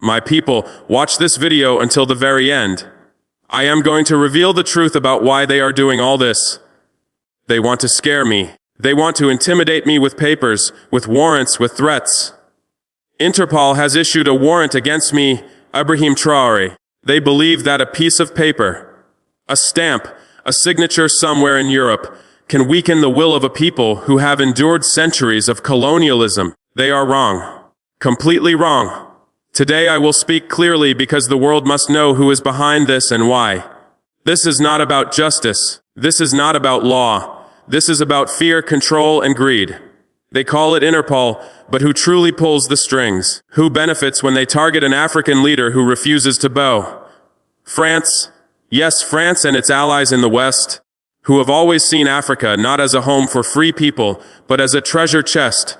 My people, watch this video until the very end. I am going to reveal the truth about why they are doing all this. They want to scare me. They want to intimidate me with papers, with warrants, with threats. Interpol has issued a warrant against me, Ibrahim Traoré. They believe that a piece of paper, a stamp, a signature somewhere in Europe, can weaken the will of a people who have endured centuries of colonialism. They are wrong. Completely wrong. Today I will speak clearly because the world must know who is behind this and why. This is not about justice. This is not about law. This is about fear, control, and greed. They call it Interpol, but who truly pulls the strings? Who benefits when they target an African leader who refuses to bow? France. Yes, France and its allies in the West, who have always seen Africa not as a home for free people, but as a treasure chest.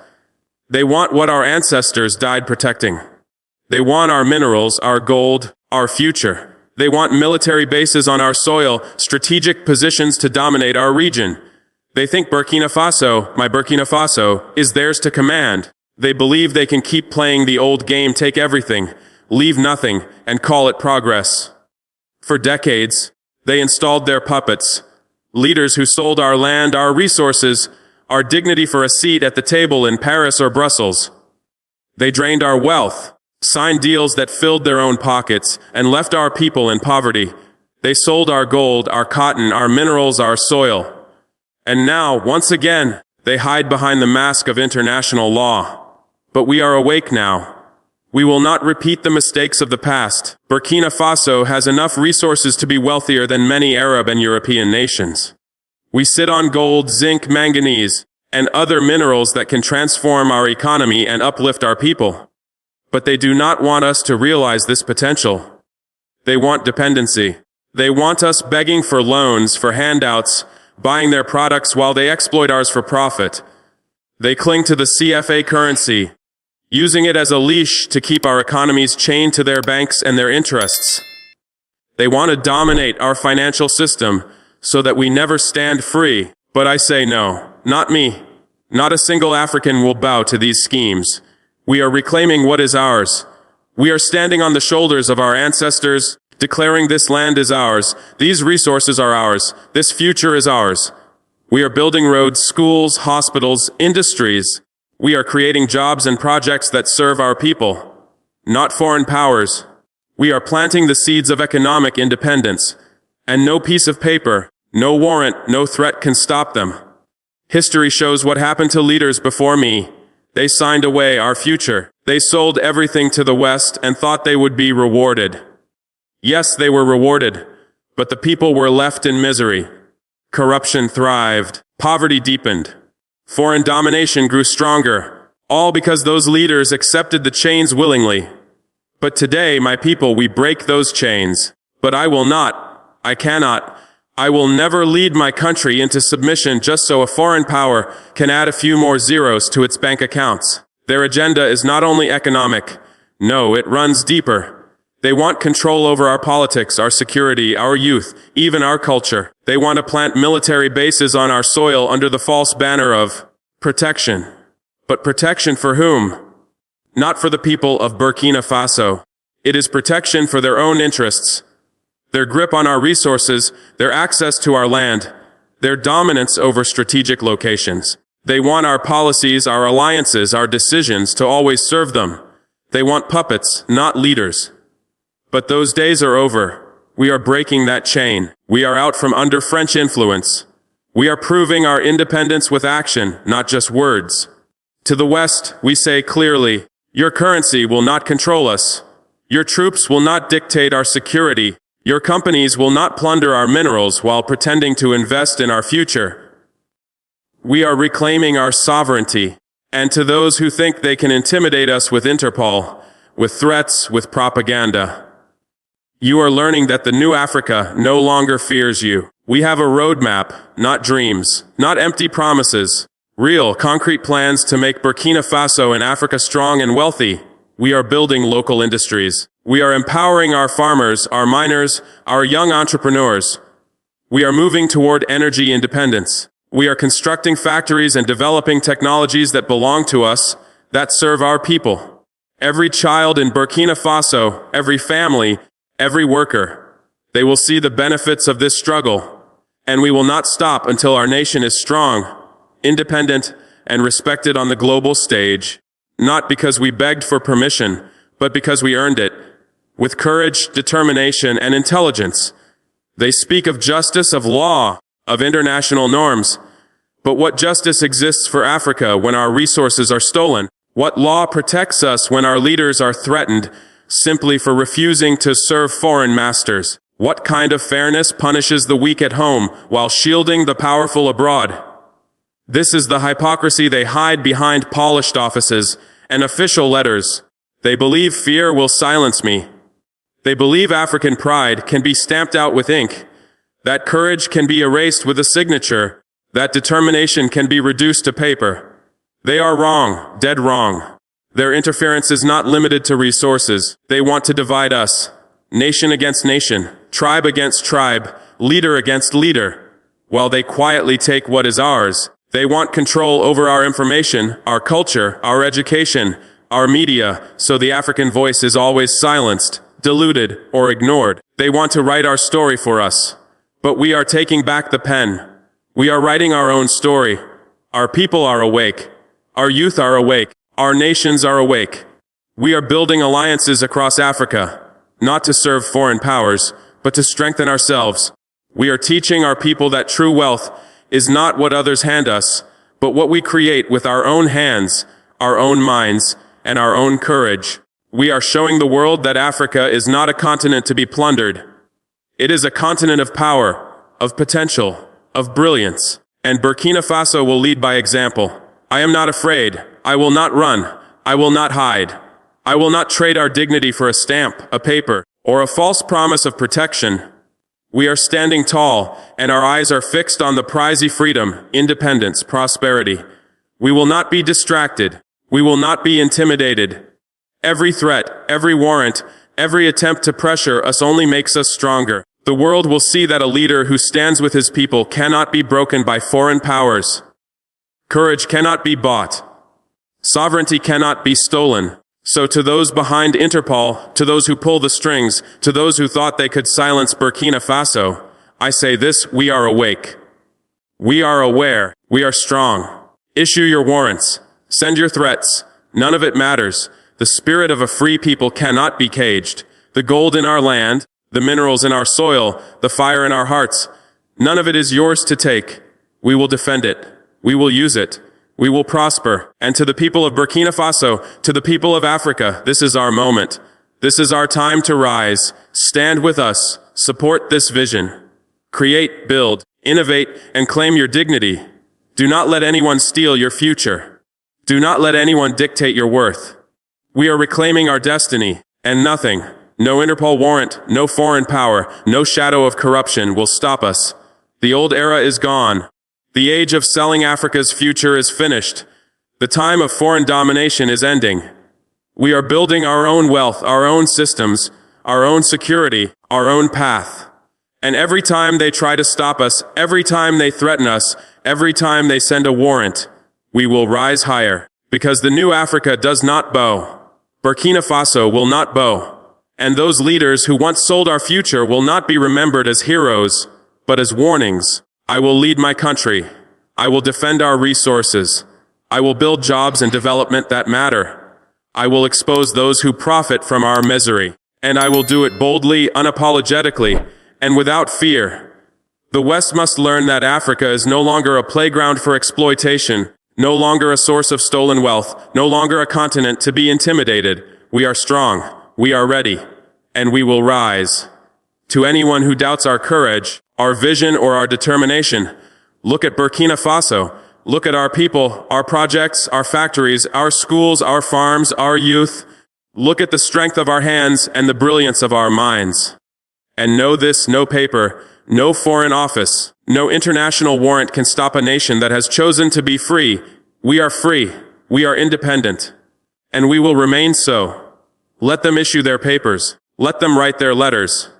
They want what our ancestors died protecting. They want our minerals, our gold, our future. They want military bases on our soil, strategic positions to dominate our region. They think Burkina Faso, my Burkina Faso, is theirs to command. They believe they can keep playing the old game, take everything, leave nothing, and call it progress. For decades, they installed their puppets, leaders who sold our land, our resources, our dignity for a seat at the table in Paris or Brussels. They drained our wealth, signed deals that filled their own pockets, and left our people in poverty. They sold our gold, our cotton, our minerals, our soil. And now, once again, they hide behind the mask of international law. But we are awake now. We will not repeat the mistakes of the past. Burkina Faso has enough resources to be wealthier than many Arab and European nations. We sit on gold, zinc, manganese, and other minerals that can transform our economy and uplift our people. But they do not want us to realize this potential. They want dependency. They want us begging for loans, for handouts, buying their products while they exploit ours for profit. They cling to the CFA currency, using it as a leash to keep our economies chained to their banks and their interests. They want to dominate our financial system so that we never stand free. But I say no, not me. Not a single African will bow to these schemes. We are reclaiming what is ours. We are standing on the shoulders of our ancestors, declaring this land is ours, these resources are ours, this future is ours. We are building roads, schools, hospitals, industries. We are creating jobs and projects that serve our people, not foreign powers. We are planting the seeds of economic independence, and no piece of paper, no warrant, no threat can stop them. History shows what happened to leaders before me. They signed away our future. They sold everything to the West and thought they would be rewarded. Yes, they were rewarded, but the people were left in misery. Corruption thrived. Poverty deepened. Foreign domination grew stronger, all because those leaders accepted the chains willingly. But today, my people, we break those chains. But I will not. I cannot. I will never lead my country into submission just so a foreign power can add a few more zeros to its bank accounts. Their agenda is not only economic. No, it runs deeper. They want control over our politics, our security, our youth, even our culture. They want to plant military bases on our soil under the false banner of protection. But protection for whom? Not for the people of Burkina Faso. It is protection for their own interests. Their grip on our resources, their access to our land, their dominance over strategic locations. They want our policies, our alliances, our decisions to always serve them. They want puppets, not leaders. But those days are over. We are breaking that chain. We are out from under French influence. We are proving our independence with action, not just words. To the West, we say clearly, your currency will not control us. Your troops will not dictate our security. Your companies will not plunder our minerals while pretending to invest in our future. We are reclaiming our sovereignty. And to those who think they can intimidate us with Interpol, with threats, with propaganda, you are learning that the new Africa no longer fears you. We have a roadmap, not dreams, not empty promises. Real, concrete plans to make Burkina Faso and Africa strong and wealthy. We are building local industries. We are empowering our farmers, our miners, our young entrepreneurs. We are moving toward energy independence. We are constructing factories and developing technologies that belong to us, that serve our people. Every child in Burkina Faso, every family, every worker. They will see the benefits of this struggle, and we will not stop until our nation is strong, independent, and respected on the global stage, not because we begged for permission, but because we earned it, with courage, determination, and intelligence. They speak of justice, of law, of international norms. But what justice exists for Africa when our resources are stolen? What law protects us when our leaders are threatened simply for refusing to serve foreign masters? What kind of fairness punishes the weak at home while shielding the powerful abroad? This is the hypocrisy they hide behind polished offices and official letters. They believe fear will silence me. They believe African pride can be stamped out with ink, that courage can be erased with a signature, that determination can be reduced to paper. They are wrong, dead wrong. Their interference is not limited to resources. They want to divide us, nation against nation, tribe against tribe, leader against leader. While they quietly take what is ours, they want control over our information, our culture, our education, our media, so the African voice is always silenced, diluted, or ignored. They want to write our story for us. But we are taking back the pen. We are writing our own story. Our people are awake. Our youth are awake. Our nations are awake. We are building alliances across Africa, not to serve foreign powers, but to strengthen ourselves. We are teaching our people that true wealth is not what others hand us, but what we create with our own hands, our own minds, and our own courage. We are showing the world that Africa is not a continent to be plundered. It is a continent of power, of potential, of brilliance. And Burkina Faso will lead by example. I am not afraid. I will not run. I will not hide. I will not trade our dignity for a stamp, a paper, or a false promise of protection. We are standing tall, and our eyes are fixed on the prize of freedom, independence, prosperity. We will not be distracted. We will not be intimidated. Every threat, every warrant, every attempt to pressure us only makes us stronger. The world will see that a leader who stands with his people cannot be broken by foreign powers. Courage cannot be bought. Sovereignty cannot be stolen. So to those behind Interpol, to those who pull the strings, to those who thought they could silence Burkina Faso, I say this: we are awake. We are aware. We are strong. Issue your warrants. Send your threats. None of it matters. The spirit of a free people cannot be caged. The gold in our land, the minerals in our soil, the fire in our hearts, none of it is yours to take. We will defend it. We will use it. We will prosper. And to the people of Burkina Faso, to the people of Africa, this is our moment. This is our time to rise. Stand with us. Support this vision. Create, build, innovate, and claim your dignity. Do not let anyone steal your future. Do not let anyone dictate your worth. We are reclaiming our destiny, and nothing, no Interpol warrant, no foreign power, no shadow of corruption will stop us. The old era is gone. The age of selling Africa's future is finished. The time of foreign domination is ending. We are building our own wealth, our own systems, our own security, our own path. And every time they try to stop us, every time they threaten us, every time they send a warrant, we will rise higher. Because the new Africa does not bow. Burkina Faso will not bow. And those leaders who once sold our future will not be remembered as heroes, but as warnings. I will lead my country. I will defend our resources. I will build jobs and development that matter. I will expose those who profit from our misery. And I will do it boldly, unapologetically, and without fear. The West must learn that Africa is no longer a playground for exploitation, no longer a source of stolen wealth, no longer a continent to be intimidated. We are strong, we are ready, and we will rise. To anyone who doubts our courage, our vision, or our determination, look at Burkina Faso. Look at our people, our projects, our factories, our schools, our farms, our youth. Look at the strength of our hands and the brilliance of our minds. And know this: no paper, no foreign office, no international warrant can stop a nation that has chosen to be free. We are free. We are independent. And we will remain so. Let them issue their papers. Let them write their letters.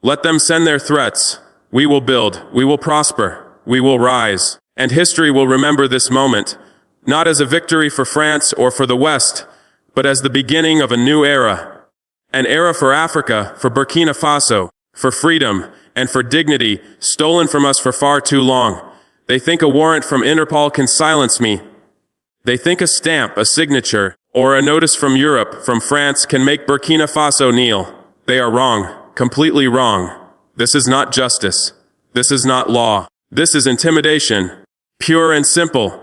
Let them send their threats. We will build. We will prosper. We will rise. And history will remember this moment, not as a victory for France or for the West, but as the beginning of a new era. An era for Africa, for Burkina Faso, for freedom, and for dignity, stolen from us for far too long. They think a warrant from Interpol can silence me. They think a stamp, a signature, or a notice from Europe, from France, can make Burkina Faso kneel. They are wrong, completely wrong. This is not justice. This is not law. This is intimidation, pure and simple.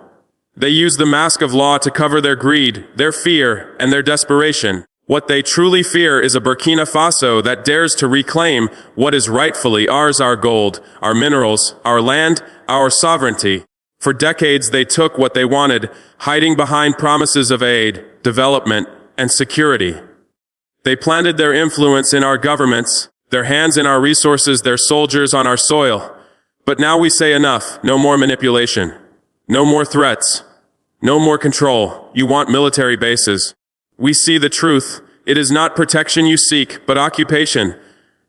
They use the mask of law to cover their greed, their fear, and their desperation. What they truly fear is a Burkina Faso that dares to reclaim what is rightfully ours: our gold, our minerals, our land, our sovereignty. For decades they took what they wanted, hiding behind promises of aid, development, and security. They planted their influence in our governments, their hands in our resources, their soldiers on our soil. But now we say enough, no more manipulation, no more threats, no more control. You want military bases. We see the truth. It is not protection you seek, but occupation.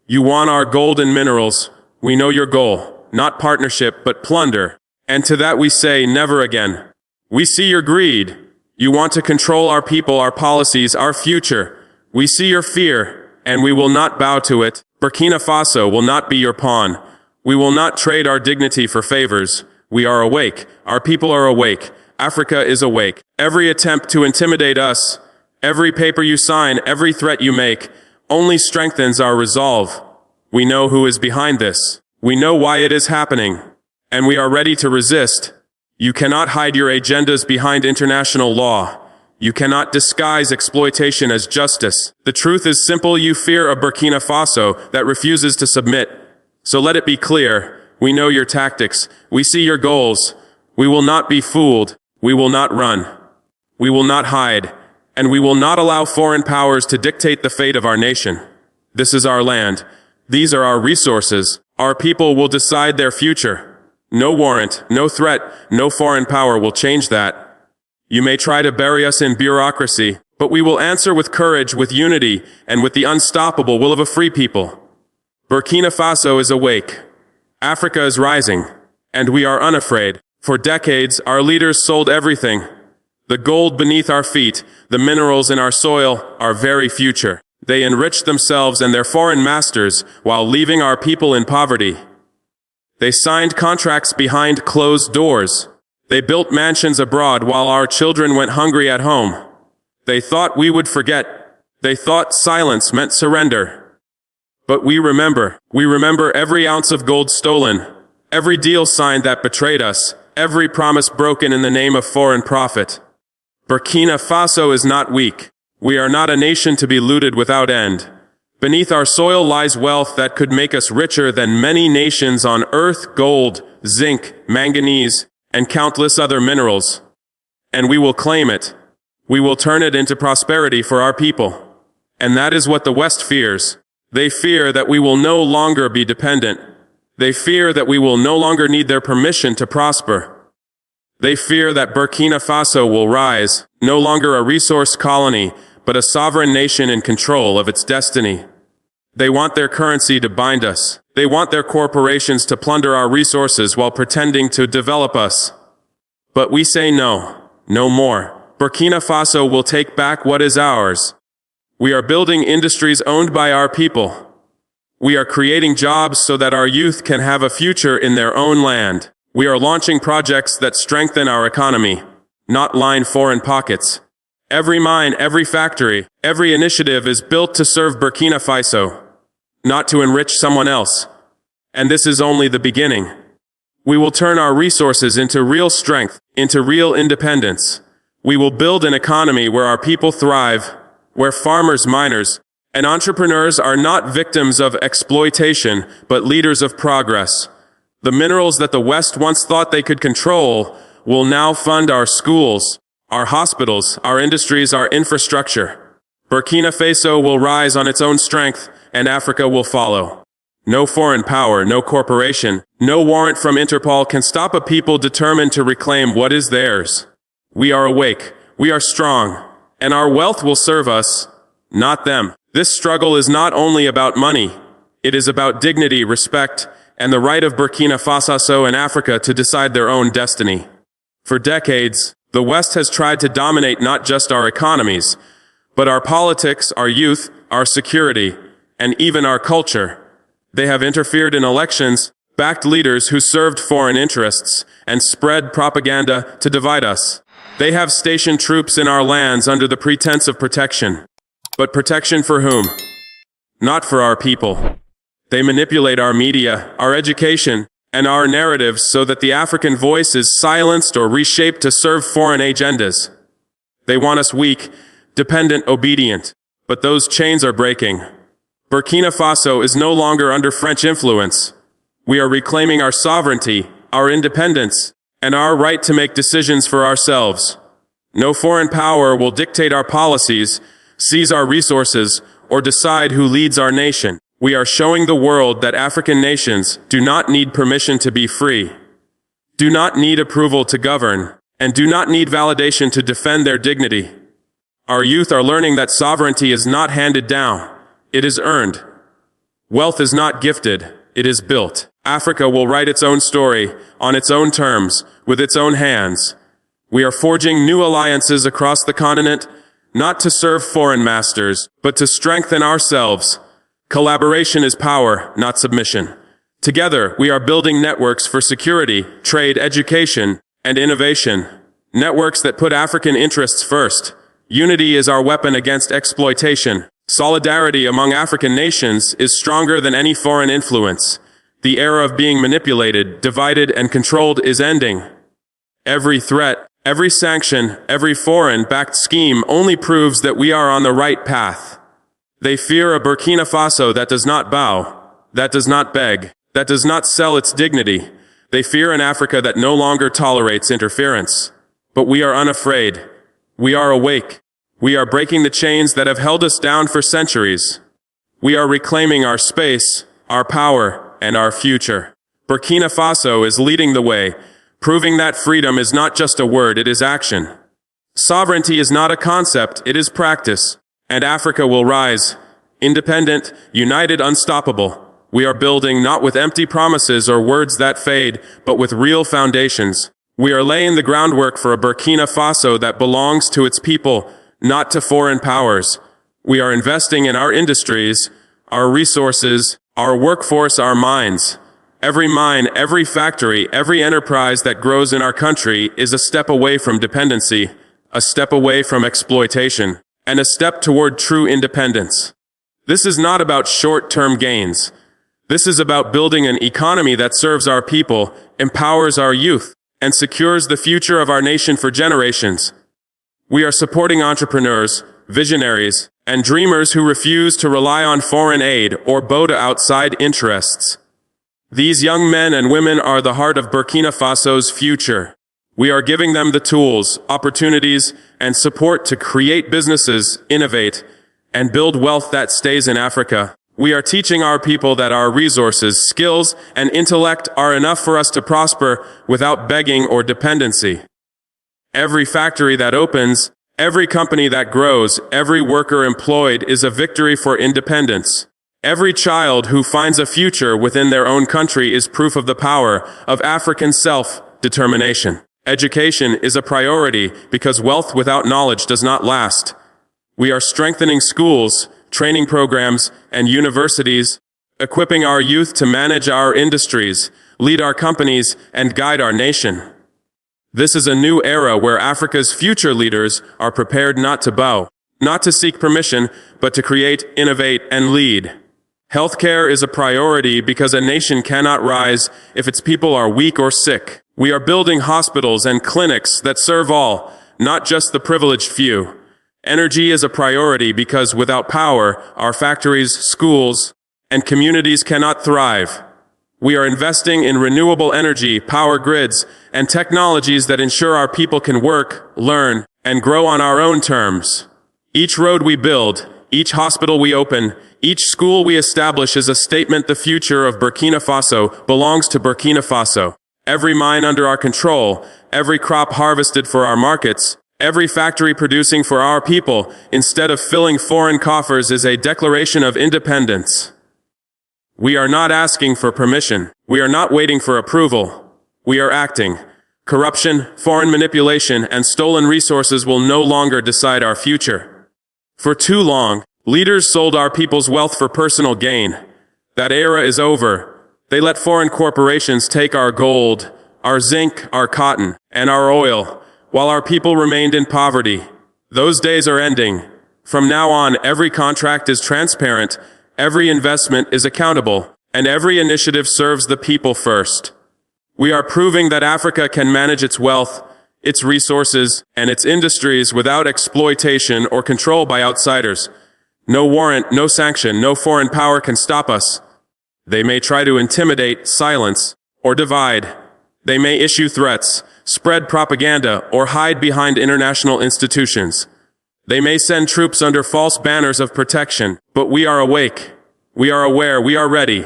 You want our gold and minerals. We know your goal, not partnership, but plunder. And to that we say, never again. We see your greed. You want to control our people, our policies, our future. We see your fear, and we will not bow to it. Burkina Faso will not be your pawn. We will not trade our dignity for favors. We are awake. Our people are awake. Africa is awake. Every attempt to intimidate us, every paper you sign, every threat you make, only strengthens our resolve. We know who is behind this. We know why it is happening. And we are ready to resist. You cannot hide your agendas behind international law. You cannot disguise exploitation as justice. The truth is simple. You fear a Burkina Faso that refuses to submit. So let it be clear. We know your tactics. We see your goals. We will not be fooled. We will not run. We will not hide. And we will not allow foreign powers to dictate the fate of our nation. This is our land. These are our resources. Our people will decide their future. No warrant, no threat, no foreign power will change that. You may try to bury us in bureaucracy, but we will answer with courage, with unity, and with the unstoppable will of a free people. Burkina Faso is awake. Africa is rising. And we are unafraid. For decades, our leaders sold everything. The gold beneath our feet, the minerals in our soil, our very future. They enriched themselves and their foreign masters while leaving our people in poverty. They signed contracts behind closed doors. They built mansions abroad while our children went hungry at home. They thought we would forget. They thought silence meant surrender. But we remember. We remember every ounce of gold stolen, every deal signed that betrayed us, every promise broken in the name of foreign profit. Burkina Faso is not weak. We are not a nation to be looted without end. Beneath our soil lies wealth that could make us richer than many nations on earth: gold, zinc, manganese, and countless other minerals. And we will claim it. We will turn it into prosperity for our people. And that is what the West fears. They fear that we will no longer be dependent. They fear that we will no longer need their permission to prosper. They fear that Burkina Faso will rise, no longer a resource colony, but a sovereign nation in control of its destiny. They want their currency to bind us. They want their corporations to plunder our resources while pretending to develop us. But we say no, no more. Burkina Faso will take back what is ours. We are building industries owned by our people. We are creating jobs so that our youth can have a future in their own land. We are launching projects that strengthen our economy, not line foreign pockets. Every mine, every factory, every initiative is built to serve Burkina Faso, not to enrich someone else. And this is only the beginning. We will turn our resources into real strength, into real independence. We will build an economy where our people thrive, where farmers, miners, and entrepreneurs are not victims of exploitation, but leaders of progress. The minerals that the West once thought they could control will now fund our schools, our hospitals, our industries, our infrastructure. Burkina Faso will rise on its own strength, and Africa will follow. No foreign power, no corporation, no warrant from Interpol can stop a people determined to reclaim what is theirs. We are awake, we are strong, and our wealth will serve us, not them. This struggle is not only about money. It is about dignity, respect, and the right of Burkina Faso and Africa to decide their own destiny. For decades, the West has tried to dominate not just our economies, but our politics, our youth, our security, and even our culture. They have interfered in elections, backed leaders who served foreign interests, and spread propaganda to divide us. They have stationed troops in our lands under the pretense of protection. But protection for whom? Not for our people. They manipulate our media, our education, and our narratives so that the African voice is silenced or reshaped to serve foreign agendas. They want us weak, dependent, obedient. But those chains are breaking. Burkina Faso is no longer under French influence. We are reclaiming our sovereignty, our independence, and our right to make decisions for ourselves. No foreign power will dictate our policies, seize our resources, or decide who leads our nation. We are showing the world that African nations do not need permission to be free, do not need approval to govern, and do not need validation to defend their dignity. Our youth are learning that sovereignty is not handed down, it is earned. Wealth is not gifted, it is built. Africa will write its own story, on its own terms, with its own hands. We are forging new alliances across the continent, not to serve foreign masters, but to strengthen ourselves. Collaboration is power, not submission. Together, we are building networks for security, trade, education, and innovation. Networks that put African interests first. Unity is our weapon against exploitation. Solidarity among African nations is stronger than any foreign influence. The era of being manipulated, divided, and controlled is ending. Every threat, every sanction, every foreign-backed scheme only proves that we are on the right path. They fear a Burkina Faso that does not bow, that does not beg, that does not sell its dignity. They fear an Africa that no longer tolerates interference. But we are unafraid. We are awake. We are breaking the chains that have held us down for centuries. We are reclaiming our space, our power, and our future. Burkina Faso is leading the way, proving that freedom is not just a word, it is action. Sovereignty is not a concept, it is practice. And Africa will rise, independent, united, unstoppable. We are building not with empty promises or words that fade, but with real foundations. We are laying the groundwork for a Burkina Faso that belongs to its people, not to foreign powers. We are investing in our industries, our resources, our workforce, our minds. Every mine, every factory, every enterprise that grows in our country is a step away from dependency, a step away from exploitation, and a step toward true independence. This is not about short-term gains. This is about building an economy that serves our people, empowers our youth, and secures the future of our nation for generations. We are supporting entrepreneurs, visionaries, and dreamers who refuse to rely on foreign aid or bow to outside interests. These young men and women are the heart of Burkina Faso's future. We are giving them the tools, opportunities, and support to create businesses, innovate, and build wealth that stays in Africa. We are teaching our people that our resources, skills, and intellect are enough for us to prosper without begging or dependency. Every factory that opens, every company that grows, every worker employed is a victory for independence. Every child who finds a future within their own country is proof of the power of African self-determination. Education is a priority because wealth without knowledge does not last. We are strengthening schools, training programs, and universities, equipping our youth to manage our industries, lead our companies, and guide our nation. This is a new era where Africa's future leaders are prepared not to bow, not to seek permission, but to create, innovate, and lead. Healthcare is a priority because a nation cannot rise if its people are weak or sick. We are building hospitals and clinics that serve all, not just the privileged few. Energy is a priority because without power, our factories, schools, and communities cannot thrive. We are investing in renewable energy, power grids, and technologies that ensure our people can work, learn, and grow on our own terms. Each road we build, each hospital we open, each school we establish is a statement the future of Burkina Faso belongs to Burkina Faso. Every mine under our control, every crop harvested for our markets, every factory producing for our people, instead of filling foreign coffers, is a declaration of independence. We are not asking for permission. We are not waiting for approval. We are acting. Corruption, foreign manipulation, and stolen resources will no longer decide our future. For too long, leaders sold our people's wealth for personal gain. That era is over. They let foreign corporations take our gold, our zinc, our cotton, and our oil, while our people remained in poverty. Those days are ending. From now on, every contract is transparent, every investment is accountable, and every initiative serves the people first. We are proving that Africa can manage its wealth, its resources, and its industries without exploitation or control by outsiders. No warrant, no sanction, no foreign power can stop us. They may try to intimidate, silence, or divide. They may issue threats, spread propaganda, or hide behind international institutions. They may send troops under false banners of protection, but we are awake. We are aware, we are ready.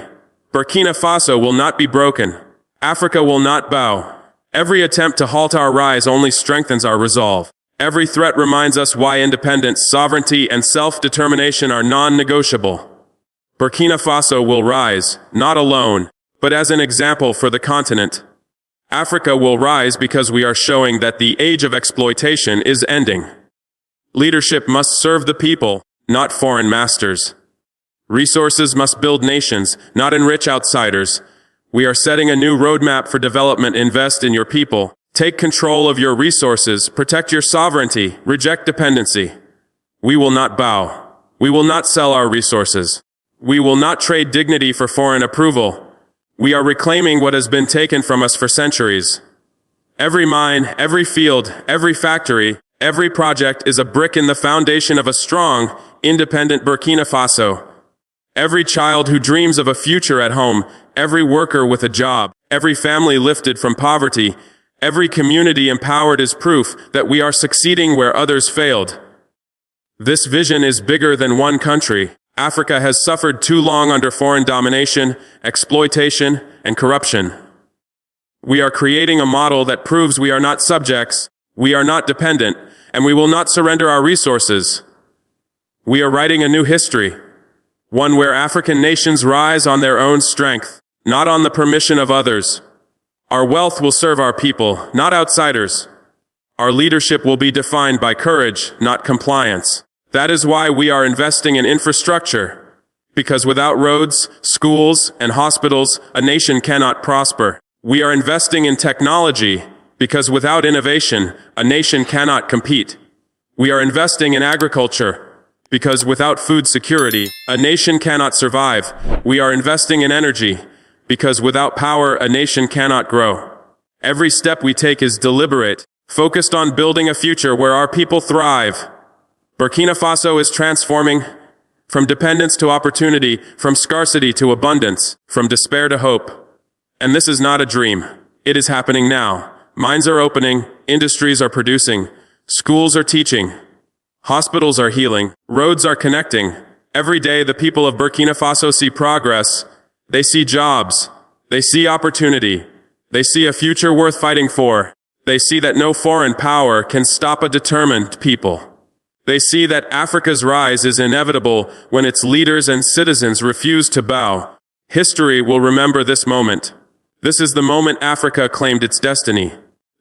Burkina Faso will not be broken. Africa will not bow. Every attempt to halt our rise only strengthens our resolve. Every threat reminds us why independence, sovereignty, and self-determination are non-negotiable. Burkina Faso will rise, not alone, but as an example for the continent. Africa will rise because we are showing that the age of exploitation is ending. Leadership must serve the people, not foreign masters. Resources must build nations, not enrich outsiders. We are setting a new roadmap for development. Invest in your people. Take control of your resources. Protect your sovereignty. Reject dependency. We will not bow. We will not sell our resources. We will not trade dignity for foreign approval. We are reclaiming what has been taken from us for centuries. Every mine, every field, every factory, every project is a brick in the foundation of a strong, independent Burkina Faso. Every child who dreams of a future at home, every worker with a job, every family lifted from poverty, every community empowered is proof that we are succeeding where others failed. This vision is bigger than one country. Africa has suffered too long under foreign domination, exploitation, and corruption. We are creating a model that proves we are not subjects, we are not dependent, and we will not surrender our resources. We are writing a new history, one where African nations rise on their own strength, not on the permission of others. Our wealth will serve our people, not outsiders. Our leadership will be defined by courage, not compliance. That is why we are investing in infrastructure, because without roads, schools, and hospitals, a nation cannot prosper. We are investing in technology, because without innovation, a nation cannot compete. We are investing in agriculture, because without food security, a nation cannot survive. We are investing in energy, because without power, a nation cannot grow. Every step we take is deliberate, focused on building a future where our people thrive. Burkina Faso is transforming from dependence to opportunity, from scarcity to abundance, from despair to hope. And this is not a dream. It is happening now. Mines are opening, industries are producing, schools are teaching, hospitals are healing, roads are connecting. Every day the people of Burkina Faso see progress. They see jobs. They see opportunity. They see a future worth fighting for. They see that no foreign power can stop a determined people. They see that Africa's rise is inevitable when its leaders and citizens refuse to bow. History will remember this moment. This is the moment Africa claimed its destiny.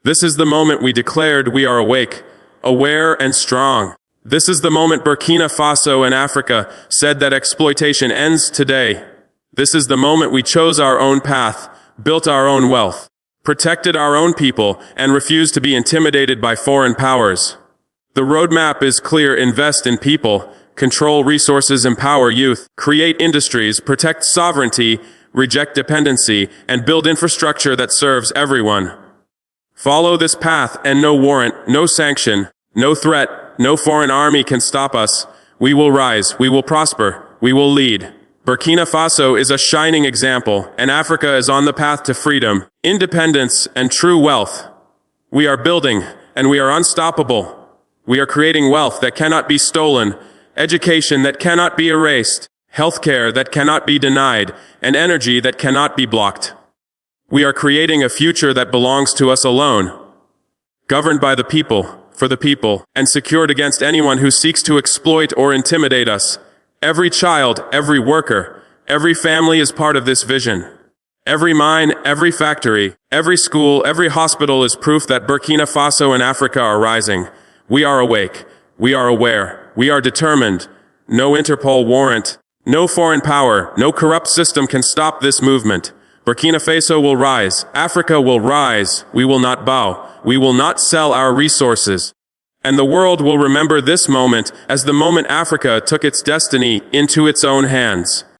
This is the moment we declared we are awake, aware, and strong. This is the moment Burkina Faso and Africa said that exploitation ends today. This is the moment we chose our own path, built our own wealth, protected our own people, and refused to be intimidated by foreign powers. The roadmap is clear. Invest in people, control resources, empower youth, create industries, protect sovereignty, reject dependency, and build infrastructure that serves everyone. Follow this path and no warrant, no sanction, no threat, no foreign army can stop us. We will rise, we will prosper, we will lead. Burkina Faso is a shining example, and Africa is on the path to freedom, independence, and true wealth. We are building, and we are unstoppable. We are creating wealth that cannot be stolen, education that cannot be erased, healthcare that cannot be denied, and energy that cannot be blocked. We are creating a future that belongs to us alone, governed by the people, for the people, and secured against anyone who seeks to exploit or intimidate us. Every child, every worker, every family is part of this vision. Every mine, every factory, every school, every hospital is proof that Burkina Faso and Africa are rising. We are awake. We are aware. We are determined. No Interpol warrant, no foreign power, no corrupt system can stop this movement. Burkina Faso will rise. Africa will rise. We will not bow. We will not sell our resources. And the world will remember this moment as the moment Africa took its destiny into its own hands.